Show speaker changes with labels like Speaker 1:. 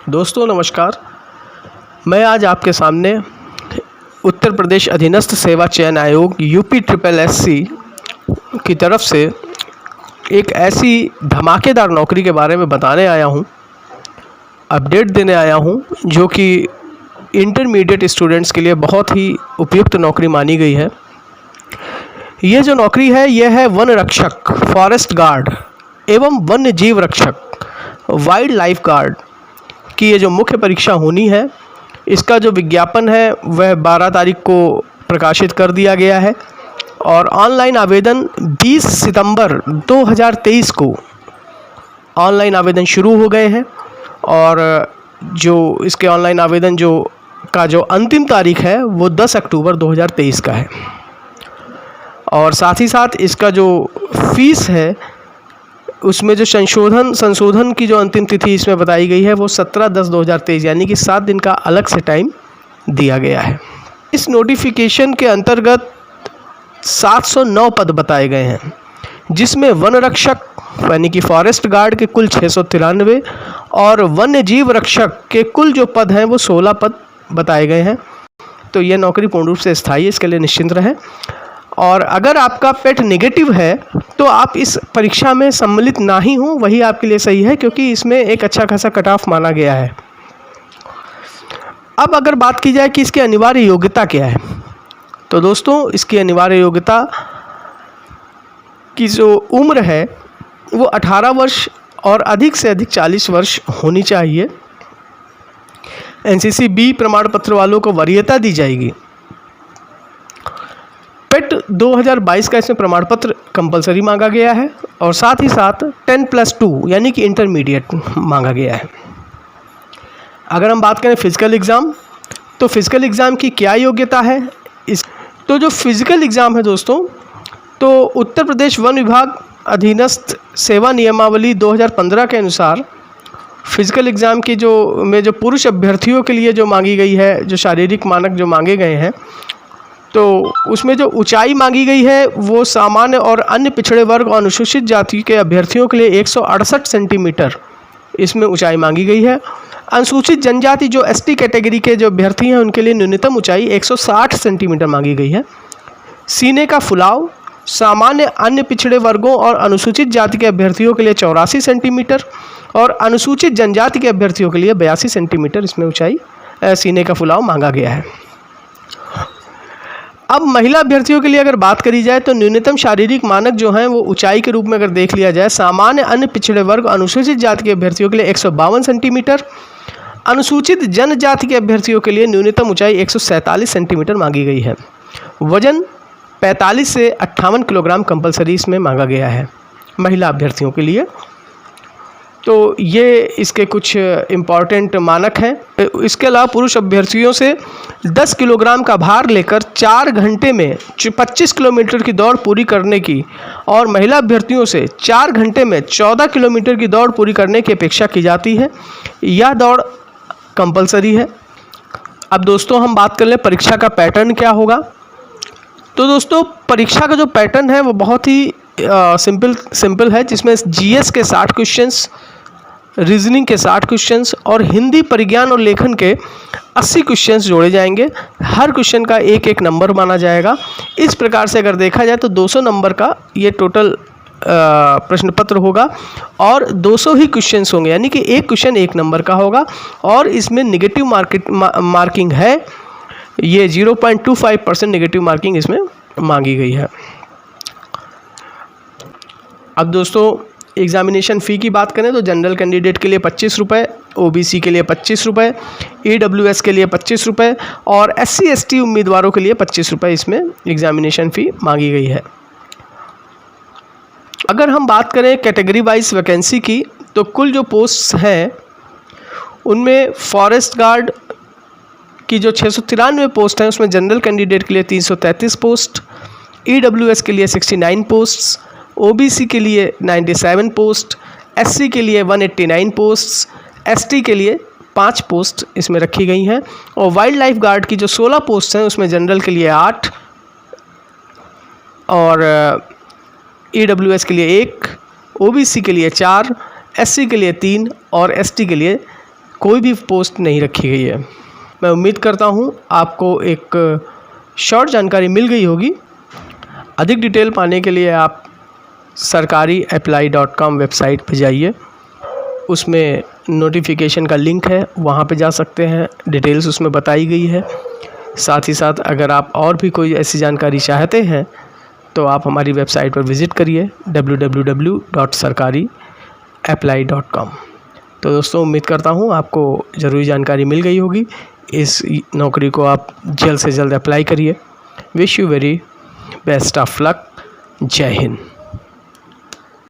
Speaker 1: दोस्तों नमस्कार। मैं आज आपके सामने उत्तर प्रदेश अधीनस्थ सेवा चयन आयोग UPSSC की तरफ से एक ऐसी धमाकेदार नौकरी के बारे में बताने आया हूं, अपडेट देने आया हूं, जो कि इंटरमीडिएट स्टूडेंट्स के लिए बहुत ही उपयुक्त नौकरी मानी गई है। ये जो नौकरी है यह है वन रक्षक, फॉरेस्ट गार्ड एवं वन्य जीव रक्षक, वाइल्ड लाइफ गार्ड की ये जो मुख्य परीक्षा होनी है, इसका जो विज्ञापन है वह 12 तारीख को प्रकाशित कर दिया गया है और ऑनलाइन आवेदन 20 सितंबर 2023 को ऑनलाइन आवेदन शुरू हो गए हैं और जो इसके ऑनलाइन आवेदन जो अंतिम तारीख है वो 10 अक्टूबर 2023 का है। और साथ ही साथ इसका जो फीस है उसमें जो संशोधन की जो अंतिम तिथि इसमें बताई गई है वो 17/10/2023 यानी कि 7 दिन का अलग से टाइम दिया गया है। इस नोटिफिकेशन के अंतर्गत 709 पद बताए गए हैं, जिसमें वन रक्षक यानी कि फॉरेस्ट गार्ड के कुल 693 और वन्य जीव रक्षक के कुल जो पद हैं वो 16 पद बताए गए हैं। तो ये नौकरी पूर्ण रूप से स्थायी है, इसके लिए निश्चिंत रहें। और अगर आपका पेट नेगेटिव है तो आप इस परीक्षा में सम्मिलित ना ही हों, वही आपके लिए सही है, क्योंकि इसमें एक अच्छा खासा कट ऑफ माना गया है। अब अगर बात की जाए कि इसकी अनिवार्य योग्यता क्या है, तो दोस्तों इसकी अनिवार्य योग्यता की जो उम्र है वो 18 वर्ष और अधिक से अधिक 40 वर्ष होनी चाहिए। NCC B प्रमाण पत्र वालों को वरीयता दी जाएगी। पेट 2022 का इसमें प्रमाण पत्र कंपलसरी मांगा गया है और साथ ही साथ 10+2 यानी कि इंटरमीडिएट मांगा गया है। अगर हम बात करें फिजिकल एग्ज़ाम, तो फिजिकल एग्ज़ाम की क्या योग्यता है तो जो फिजिकल एग्ज़ाम है दोस्तों, तो उत्तर प्रदेश वन विभाग अधीनस्थ सेवा नियमावली 2015 के अनुसार फिजिकल एग्ज़ाम की जो पुरुष अभ्यर्थियों के लिए जो मांगी गई है, जो शारीरिक मानक जो मांगे गए हैं, तो उसमें जो ऊंचाई मांगी गई है वो सामान्य और अन्य पिछड़े वर्ग और अनुसूचित जाति के अभ्यर्थियों के लिए 168 सेंटीमीटर इसमें ऊंचाई मांगी गई है। अनुसूचित जनजाति जो ST कैटेगरी के जो अभ्यर्थी हैं उनके लिए न्यूनतम ऊंचाई 160 सेंटीमीटर मांगी गई है। सीने का फुलाव सामान्य अन्य पिछड़े वर्गों और अनुसूचित जाति के अभ्यर्थियों के लिए 84 सेंटीमीटर और अनुसूचित जनजाति के अभ्यर्थियों के लिए 82 सेंटीमीटर इसमें ऊंचाई सीने का फुलाव मांगा गया है। अब महिला अभ्यर्थियों के लिए अगर बात करी जाए तो न्यूनतम शारीरिक मानक जो हैं वो ऊंचाई के रूप में अगर देख लिया जाए, सामान्य अन्य पिछड़े वर्ग अनुसूचित जाति के अभ्यर्थियों के लिए 152 सेंटीमीटर, अनुसूचित जनजाति के अभ्यर्थियों के लिए न्यूनतम ऊंचाई 147 सेंटीमीटर मांगी गई है। वजन 45 से 58 किलोग्राम कंपलसरी इसमें मांगा गया है महिला अभ्यर्थियों के लिए। तो ये इसके कुछ इम्पॉर्टेंट मानक हैं। इसके अलावा पुरुष अभ्यर्थियों से 10 किलोग्राम का भार लेकर 4 घंटे में 25 किलोमीटर की दौड़ पूरी करने की और महिला अभ्यर्थियों से 4 घंटे में 14 किलोमीटर की दौड़ पूरी करने की अपेक्षा की जाती है। यह दौड़ कंपलसरी है। अब दोस्तों हम बात कर लें परीक्षा का पैटर्न क्या होगा। तो दोस्तों परीक्षा का जो पैटर्न है वो बहुत ही सिंपल है, जिसमें GS के 60 क्वेश्चंस, रीजनिंग के 60 क्वेश्चंस और हिंदी परिज्ञान और लेखन के 80 क्वेश्चंस जोड़े जाएंगे। हर क्वेश्चन का एक एक नंबर माना जाएगा। इस प्रकार से अगर देखा जाए तो 200 नंबर का ये टोटल प्रश्न पत्र होगा और 200 ही क्वेश्चंस होंगे, यानी कि एक क्वेश्चन एक नंबर का होगा। और इसमें नेगेटिव मार्किंग है, ये 0.25% नेगेटिव मार्किंग इसमें मांगी गई है। अब दोस्तों एग्ज़ामिनेशन फ़ी की बात करें तो जनरल कैंडिडेट के लिए 25 रुपये, OBC के लिए 25 रुपये, EWS के लिए 25 रुपये और SC ST उम्मीदवारों के लिए 25 रुपये इसमें एग्ज़ामिनेशन फ़ी मांगी गई है। अगर हम बात करें कैटेगरी वाइज वैकेंसी की, तो कुल जो पोस्ट्स हैं उनमें फॉरेस्ट गार्ड की जो 693 पोस्ट हैं उसमें जनरल कैंडिडेट के लिए 333 पोस्ट, EWS के लिए 69 पोस्ट्स, OBC के लिए 97 पोस्ट, SC के लिए 189 पोस्ट्स, ST के लिए 5 पोस्ट इसमें रखी गई हैं। और वाइल्ड लाइफ गार्ड की जो 16 पोस्ट हैं उसमें जनरल के लिए 8 और EWS के लिए 1, OBC के लिए 4, SC के लिए 3 और ST के लिए कोई भी पोस्ट नहीं रखी गई है। मैं उम्मीद करता हूँ आपको एक शॉर्ट जानकारी मिल गई होगी। अधिक डिटेल पाने के लिए आप sarkari-apply.com वेबसाइट पर जाइए, उसमें नोटिफिकेशन का लिंक है, वहाँ पे जा सकते हैं। डिटेल्स उसमें बताई गई है। साथ ही साथ अगर आप और भी कोई ऐसी जानकारी चाहते हैं तो आप हमारी वेबसाइट पर विज़िट करिए www.sarkari-apply.com। तो दोस्तों, उम्मीद करता हूँ आपको ज़रूरी जानकारी मिल गई होगी। इस नौकरी को आप जल्द से जल्द अप्लाई करिए। Wish you very best of luck. जय हिंद।